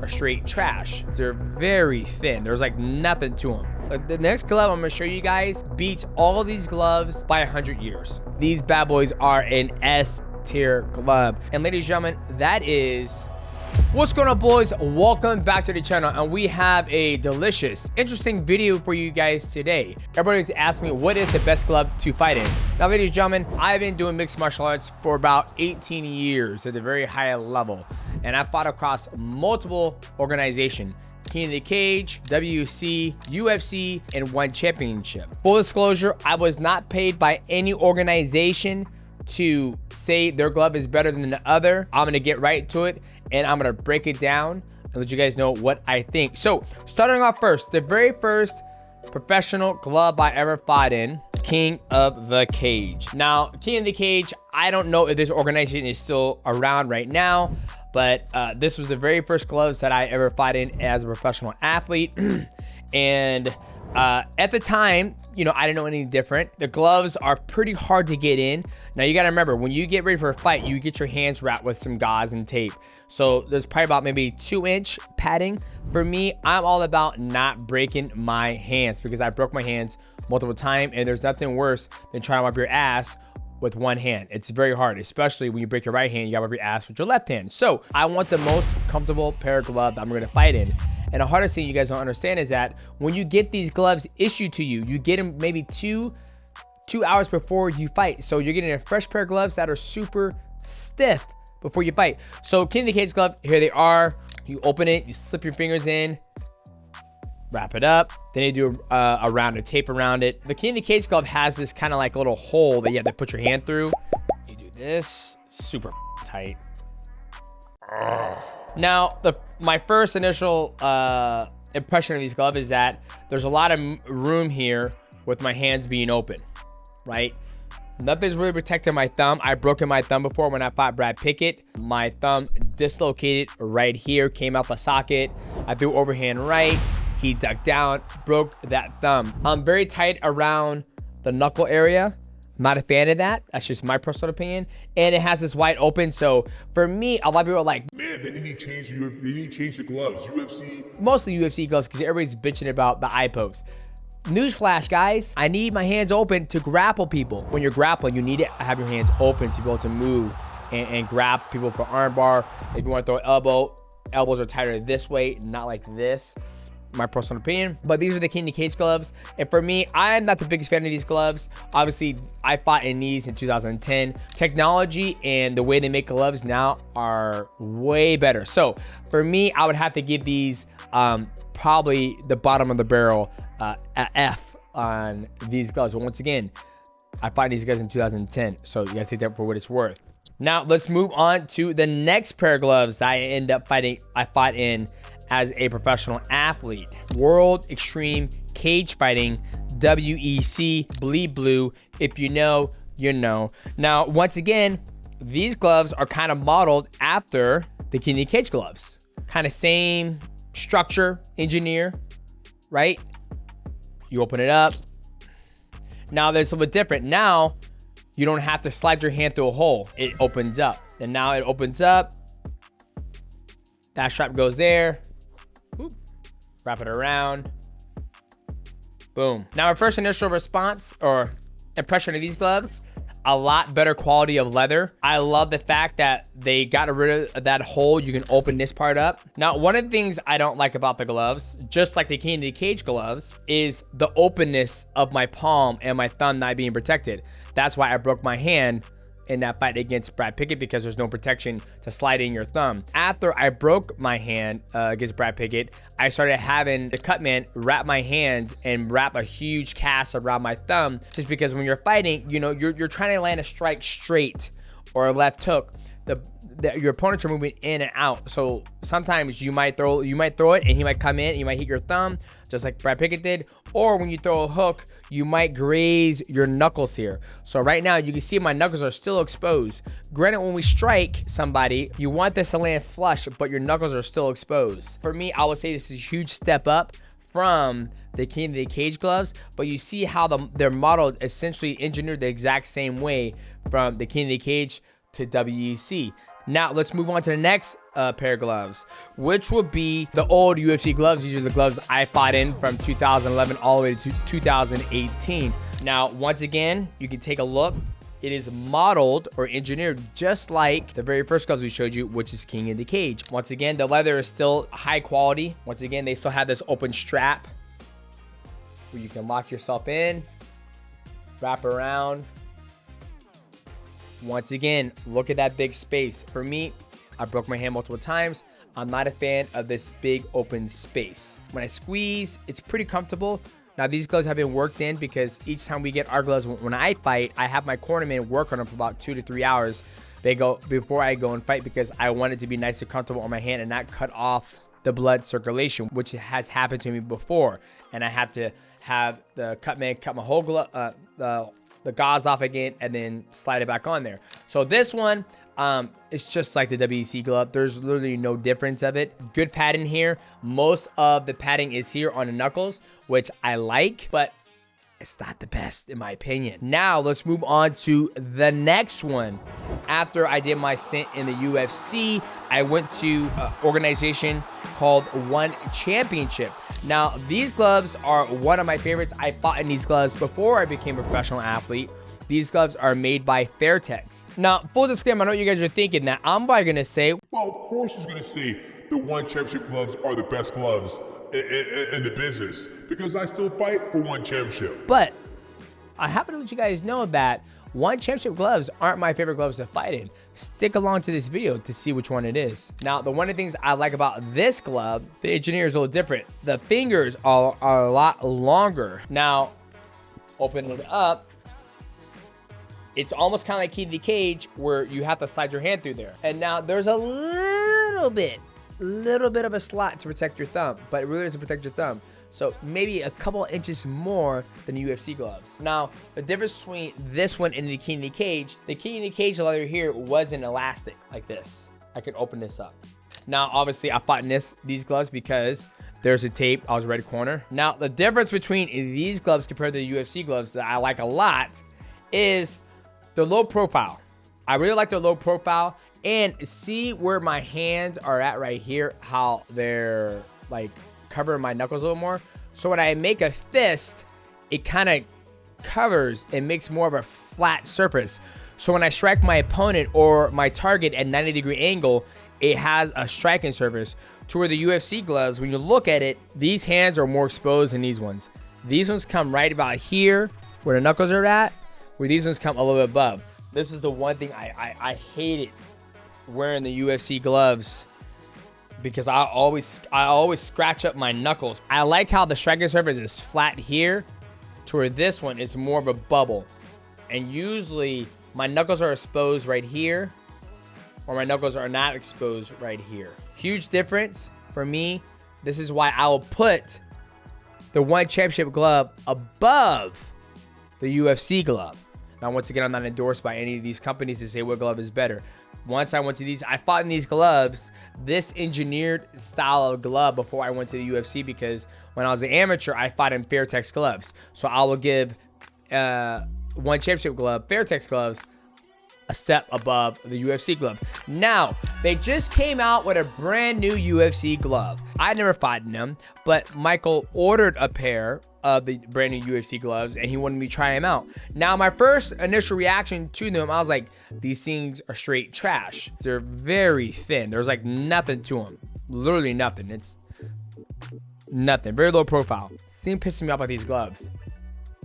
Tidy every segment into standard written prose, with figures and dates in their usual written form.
are straight trash. They're very thin. There's like nothing to them. The next glove I'm gonna show you guys beats all these gloves by 100 years. These bad boys are an S tier glove. And ladies and gentlemen, that is what's going on, boys. Welcome back to the channel, and we have a delicious, interesting video for you guys today. Everybody's asked me what is the best glove to fight in. Now, ladies and gentlemen, I've been doing mixed martial arts for about 18 years at a very high level, and I've fought across multiple organizations: King of the Cage, WEC, UFC, and one championship. Full disclosure, I was not paid by any organization to say their glove is better than the other. I'm gonna get right to it, and I'm gonna break it down and let you guys know what I think. So starting off first, the very first professional glove I ever fought in, King of the Cage. Now, King of the Cage, I don't know if this organization is still around right now, but this was the very first gloves that I ever fought in as a professional athlete. And at the time, you know, I didn't know any different. The gloves are pretty hard to get in. Now, you gotta remember, when you get ready for a fight, you get your hands wrapped with some gauze and tape. So there's probably about maybe 2-inch padding. For me, I'm all about not breaking my hands, because I broke my hands multiple times, and there's nothing worse than trying to wipe your ass with one hand. It's very hard, especially when you break your right hand, you gotta wipe your ass with your left hand. So I want the most comfortable pair of gloves that I'm gonna fight in. And the hardest thing you guys don't understand is that when you get these gloves issued to you, you get them maybe two hours before you fight. So you're getting a fresh pair of gloves that are super stiff before you fight. So King of the Cage glove, here they are. You open it, you slip your fingers in, wrap it up. Then you do a round of tape around it. The King of the Cage glove has this kind of like little hole that you have to put your hand through. You do this, super tight. Now, my first initial impression of these gloves is that there's a lot of room here with my hands being open, right? Nothing's really protecting my thumb. I've broken my thumb before when I fought Brad Pickett. My thumb dislocated right here, came out the socket. I threw overhand right. He ducked down, broke that thumb. I'm very tight around the knuckle area. Not a fan of that. That's just my personal opinion. And it has this wide open. So for me, a lot of people are like, man, they need to change the gloves. UFC. Mostly UFC gloves, because everybody's bitching about the eye pokes. Newsflash, guys, I need my hands open to grapple people. When you're grappling, you need to have your hands open to be able to move and grab people for armbar. If you want to throw an elbow, elbows are tighter this way, not like this. My personal opinion. But these are the King of the Cage gloves, and for me, I'm not the biggest fan of these gloves. Obviously, I fought in these in 2010. Technology and the way they make gloves now are way better. So for me, I would have to give these probably the bottom of the barrel, a F on these gloves. But once again, I fought these guys in 2010, so you gotta take that for what it's worth. Now let's move on to the next pair of gloves that I fought in as a professional athlete. World Extreme Cage Fighting, WEC Bleed Blue. If you know, you know. Now, once again, these gloves are kind of modeled after the King of the Cage gloves. Kind of same structure, engineer, right? You open it up. Now there's a little bit different. Now, you don't have to slide your hand through a hole. It opens up. And now it opens up. That strap goes there. Whoop. Wrap it around. Boom. Now, our first initial response or impression of these gloves, a lot better quality of leather. I love the fact that they got rid of that hole. You can open this part up. Now, one of the things I don't like about the gloves, just like the King of the Cage gloves, is the openness of my palm and my thumb not being protected. That's why I broke my hand in that fight against Brad Pickett, because there's no protection to slide in your thumb. After I broke my hand against Brad Pickett, I started having the cut man wrap my hands and wrap a huge cast around my thumb, just because when you're fighting, you know, you're trying to land a strike straight or a left hook. Your opponents are moving in and out, so sometimes you might throw it and he might come in and you might hit your thumb, just like Brad Pickett did. Or when you throw a hook, you might graze your knuckles here. So right now you can see my knuckles are still exposed. Granted, when we strike somebody, you want this to land flush, but your knuckles are still exposed. For me, I would say this is a huge step up from the King of the Cage gloves, but you see how they're modeled, essentially engineered the exact same way from the King of the Cage to WEC. Now let's move on to the next pair of gloves, which will be the old UFC gloves. These are the gloves I fought in from 2011 all the way to 2018. Now, once again, you can take a look. It is modeled or engineered just like the very first gloves we showed you, which is King in the Cage. Once again, the leather is still high quality. Once again, they still have this open strap where you can lock yourself in, wrap around. Once again, look at that big space. For me, I broke my hand multiple times. I'm not a fan of this big open space. When I squeeze, it's pretty comfortable. Now, these gloves have been worked in because each time we get our gloves, when I fight, I have my cornerman work on them for about 2 to 3 hours. They go before I go and fight because I want it to be nice and comfortable on my hand and not cut off the blood circulation, which has happened to me before. And I have to have the cut man cut my whole glove, the gauze off again, and then slide it back on there. So this one, it's just like the WEC glove. There's literally no difference of it. Good padding here. Most of the padding is here on the knuckles, which I like, but it's not the best in my opinion. Now let's move on to the next one. After I did my stint in the UFC, I went to an organization called One Championship. Now, these gloves are one of my favorites. I fought in these gloves before I became a professional athlete. These gloves are made by Fairtex. Now, full disclaimer, I know what you guys are thinking that I'm probably gonna say, well, of course he's gonna say the One Championship gloves are the best gloves in the business because I still fight for One Championship. But I happen to let you guys know that One Championship gloves aren't my favorite gloves to fight in. Stick along to this video to see which one it is. Now, one of the things I like about this glove, the engineer is a little different. The fingers are a lot longer. Now, open it up. It's almost kind of like King in the Cage where you have to slide your hand through there. And now there's a little bit of a slot to protect your thumb, but it really doesn't protect your thumb. So maybe a couple inches more than the UFC gloves. Now, the difference between this one and the King in the Cage leather here wasn't elastic like this. I could open this up. Now, obviously, I fought in these gloves because there's a tape. I was red corner. Now, the difference between these gloves compared to the UFC gloves that I like a lot is the low profile. I really like the low profile, and see where my hands are at right here, how they're like covering my knuckles a little more. So when I make a fist, it kind of covers and makes more of a flat surface. So when I strike my opponent or my target at 90-degree angle, it has a striking surface. To where the UFC gloves, when you look at it, these hands are more exposed than these ones. These ones come right about here where the knuckles are at, where these ones come a little bit above. This is the one thing I hated wearing the UFC gloves because I always scratch up my knuckles. I like how the striking surface is flat here to where this one is more of a bubble. And usually my knuckles are exposed right here or my knuckles are not exposed right here. Huge difference for me. This is why I will put the One Championship glove above the UFC glove. Now, once again, I'm not endorsed by any of these companies to say what glove is better. Once I went to these, I fought in these gloves, this engineered style of glove before I went to the UFC because when I was an amateur, I fought in Fairtex gloves. So I will give One Championship glove, Fairtex gloves, a step above the UFC glove. Now, they just came out with a brand new UFC glove. I never fought in them, but Michael ordered a pair of the brand new UFC gloves and he wanted me to try them out. Now, my first initial reaction to them, I was like, these things are straight trash. They're very thin. There's like nothing to them. Literally nothing. It's nothing. Very low profile. Seems pissing me off about these gloves.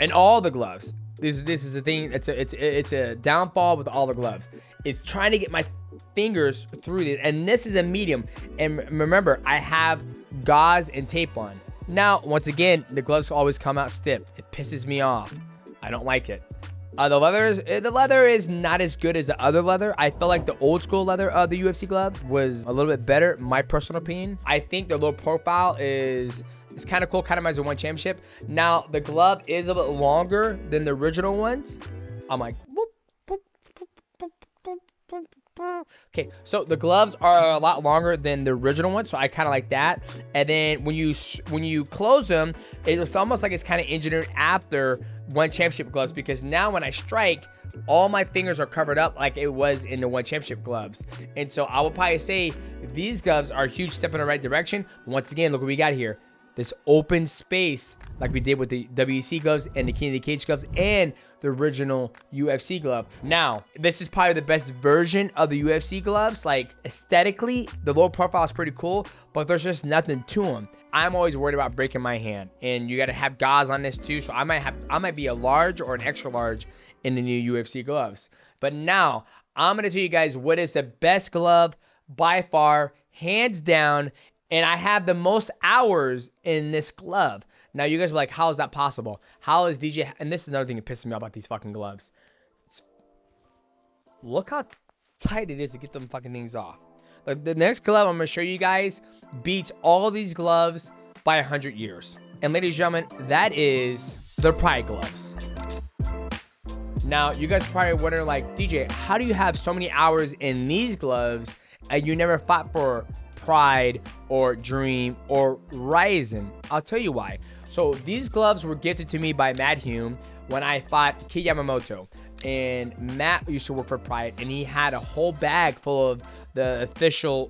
And all the gloves. This is a thing. It's a downfall with all the gloves. It's trying to get my fingers through it. And this is a medium. And remember, I have gauze and tape on. Now, once again, the gloves always come out stiff. It pisses me off. I don't like it. The leather is not as good as the other leather. I feel like the old school leather of the UFC glove was a little bit better, my personal opinion. I think the low profile is kind of cool, kind of reminds of One Championship. Now, the glove is a bit longer than the original ones. I'm like, whoop, whoop, whoop, whoop, whoop, whoop, whoop. Okay, so the gloves are a lot longer than the original one, so I kind of like that. And then when you close them, it's almost like it's kind of engineered after One Championship gloves because now when I strike, all my fingers are covered up like it was in the One Championship gloves. And so I would probably say these gloves are a huge step in the right direction. Once again, look what we got here. This open space like we did with the WEC gloves and the King of the Cage gloves and the original UFC glove. Now, this is probably the best version of the UFC gloves. Like aesthetically, the low profile is pretty cool, but there's just nothing to them. I'm always worried about breaking my hand, and you got to have gauze on this too. So I might be a large or an extra large in the new UFC gloves. But now I'm going to tell you guys what is the best glove by far, hands down. And I have the most hours in this glove. Now, you guys are like, how is that possible? How is DJ... And this is another thing that pisses me off about these fucking gloves. Look how tight it is to get them fucking things off. Like, the next glove I'm going to show you guys beats all of these gloves by 100 years. And ladies and gentlemen, that is the Pride gloves. Now, you guys probably wondering, like, DJ, how do you have so many hours in these gloves and you never fought for Pride or Dream or Ryzen? I'll tell you why. So these gloves were gifted to me by Matt Hume when I fought Ki Yamamoto. And Matt used to work for Pride, and he had a whole bag full of the official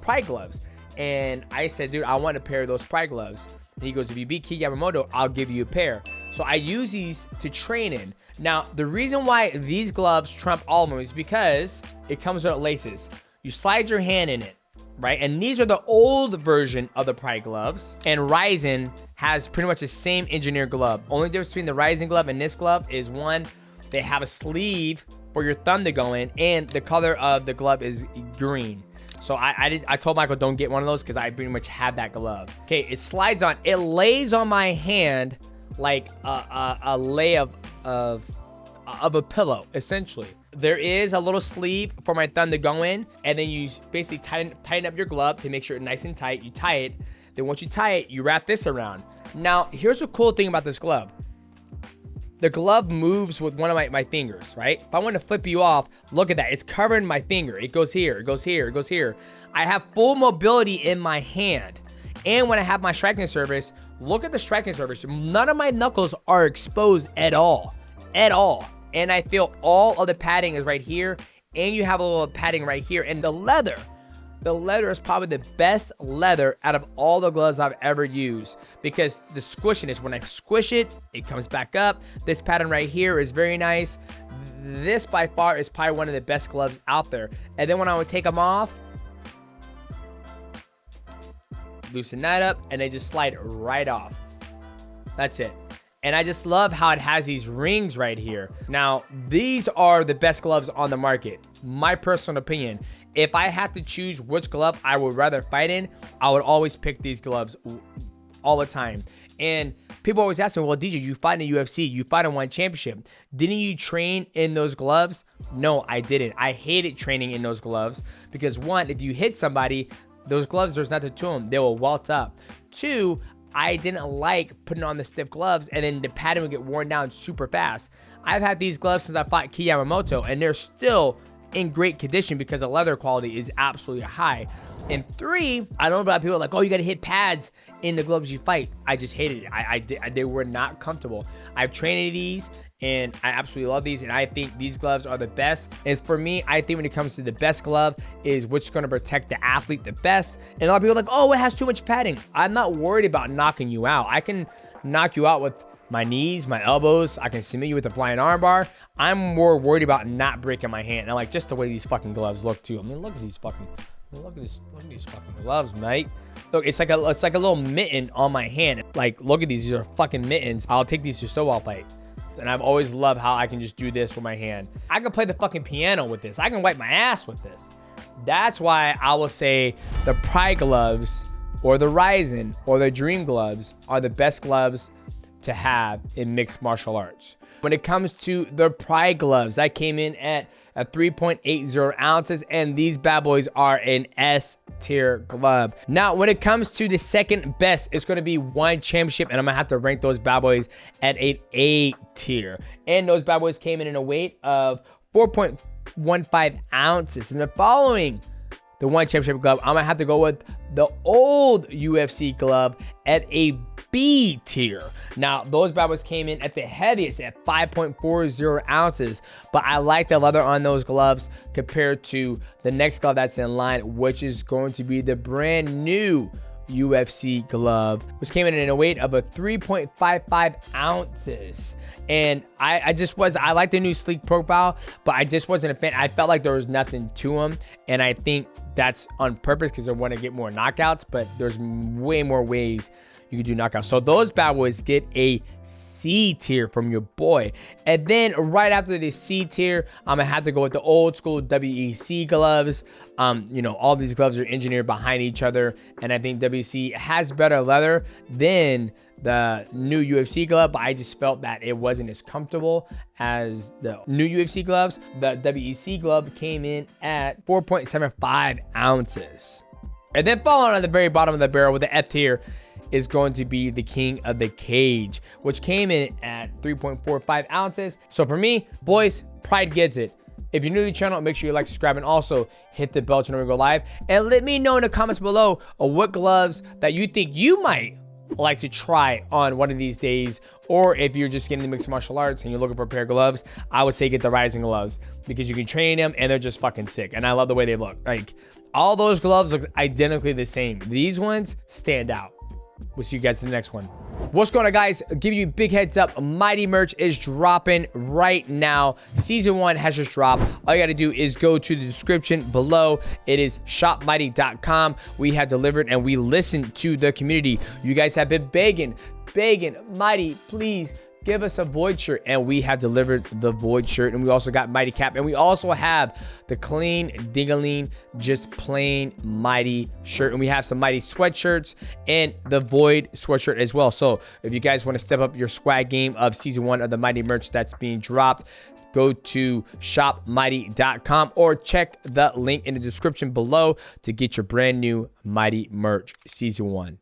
Pride gloves. And I said, dude, I want a pair of those Pride gloves. And he goes, if you beat Ki Yamamoto, I'll give you a pair. So I use these to train in. Now, the reason why these gloves trump all of them is because it comes with laces. You slide your hand in it, right? And these are the old version of the Pride gloves. And Ryzen has pretty much the same engineered glove. Only difference between the Ryzen glove and this glove is one, they have a sleeve for your thumb to go in, and the color of the glove is green. So I told Michael, don't get one of those because I pretty much have that glove. Okay, it slides on. It lays on my hand like a lay of a pillow, essentially. There is a little sleeve for my thumb to go in, and then you basically tighten up your glove to make sure it's nice and tight. You tie it. Then once you tie it, you wrap this around. Now, here's a cool thing about this glove. The glove moves with one of my fingers, right? If I want to flip you off, look at that. It's covering my finger. It goes here, it goes here, it goes here. I have full mobility in my hand. And when I have my striking surface, look at the striking surface. None of my knuckles are exposed at all. At all. And I feel all of the padding is right here. And you have a little padding right here. And the leather is probably the best leather out of all the gloves I've ever used, because the squishiness, when I squish it, it comes back up. This pattern right here is very nice. This by far is probably one of the best gloves out there. And then when I would take them off, loosen that up, and they just slide right off. That's it. And I just love how it has these rings right here. Now, these are the best gloves on the market. My personal opinion. If I had to choose which glove I would rather fight in, I would always pick these gloves all the time. And people always ask me, well, DJ, you fight in the UFC, you fight in one championship. Didn't you train in those gloves? No, I didn't. I hated training in those gloves because one, if you hit somebody, those gloves, there's nothing to them. They will welt up. Two, I didn't like putting on the stiff gloves and then the pattern would get worn down super fast. I've had these gloves since I fought Ki Yamamoto, and they're still in great condition because the leather quality is absolutely high. And three, I don't know about people like, oh, you got to hit pads in the gloves you fight. I just hated it. They were not comfortable. I've trained in these and I absolutely love these, and I think these gloves are the best. And for me, I think when it comes to the best glove is what's going to protect the athlete the best. And a lot of people are like, oh, it has too much padding. I'm not worried about knocking you out. I can knock you out with my knees, my elbows. I can submit you with a flying armbar. I'm more worried about not breaking my hand. And I like just the way these fucking gloves look too. I mean, look at these fucking gloves, mate. Look, it's like a little mitten on my hand. Like, look at these are fucking mittens. I'll take these to Stonewall fight. And I've always loved how I can just do this with my hand. I can play the fucking piano with this. I can wipe my ass with this. That's why I will say the Pride gloves or the Ryzen or the Dream gloves are the best gloves to have in mixed martial arts. When it comes to the Pride gloves, that came in at 3.80 ounces, and these bad boys are an S tier glove. Now, when it comes to the second best, it's going to be One Championship, and I'm going to have to rank those bad boys at an A tier. And those bad boys came in a weight of 4.15 ounces. And the following the One Championship glove, I'm going to have to go with the old UFC glove at a speed tier. Now, those bad boys came in at the heaviest at 5.40 ounces, but I like the leather on those gloves compared to the next glove that's in line, which is going to be the brand new UFC glove, which came in a weight of a 3.55 ounces. And I like the new sleek profile, but I just wasn't a fan. I felt like there was nothing to them, and I think that's on purpose because I want to get more knockouts, but there's way more ways you can do knockouts. So those bad boys get a C tier from your boy. And then right after the C tier, I'm gonna have to go with the old school WEC gloves. You know, all these gloves are engineered behind each other, and I think WEC has better leather than the new UFC glove, but I just felt that it wasn't as comfortable as the new UFC gloves. The WEC glove came in at 4.75 ounces. And then following on the very bottom of the barrel with the F tier is going to be the King of the Cage, which came in at 3.45 ounces. So for me, boys, pride gets it. If you're new to the channel, make sure you like, subscribe, and also hit the bell to know we go live. And let me know in the comments below what gloves that you think you might like to try on one of these days, or if you're just getting the mixed martial arts and you're looking for a pair of gloves, I would say get the Rising gloves because you can train them and they're just fucking sick. And I love the way they look. Like, all those gloves look identically the same. These ones stand out. We'll see you guys in the next one. What's going on, guys? Give you a big heads up. Mighty merch is dropping right now. Season 1 has just dropped. All you got to do is go to the description below. It is shopmighty.com. We have delivered and we listened to the community. You guys have been begging, Mighty, please give us a Void shirt, and we have delivered the Void shirt. And we also got Mighty cap, and we also have the clean dingaling just plain Mighty shirt, and we have some Mighty sweatshirts and the Void sweatshirt as well. So if you guys want to step up your swag game of season 1 of the Mighty merch that's being dropped, go to shopmighty.com or check the link in the description below to get your brand new Mighty merch season 1.